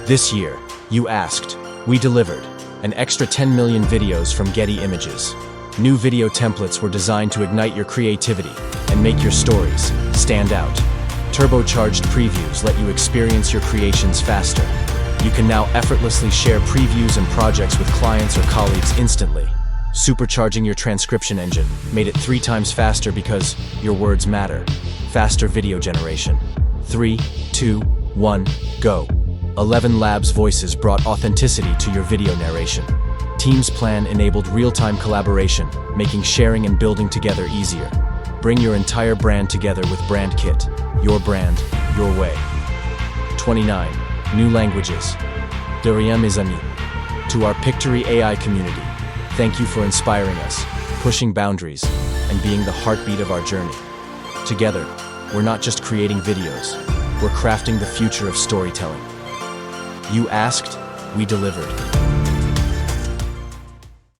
This year, you asked, we delivered. An extra 10 million videos from Getty Images. New video templates were designed to ignite your creativity and make your stories stand out. Turbocharged previews let you experience your creations faster. You can now effortlessly share previews and projects with clients or colleagues instantly. Supercharging your transcription engine made it 3 times faster because your words matter. Faster video generation. 3, 2, 1, go. 11 Labs voices brought authenticity to your video narration. Teams Plan enabled real-time collaboration, making sharing and building together easier. Bring your entire brand together with Brand Kit. Your brand, your way. 29. New languages. De rien, mes amis. To our Pictory.ai community, thank you for inspiring us, pushing boundaries, and being the heartbeat of our journey. Together, we're not just creating videos, we're crafting the future of storytelling. You asked, we delivered.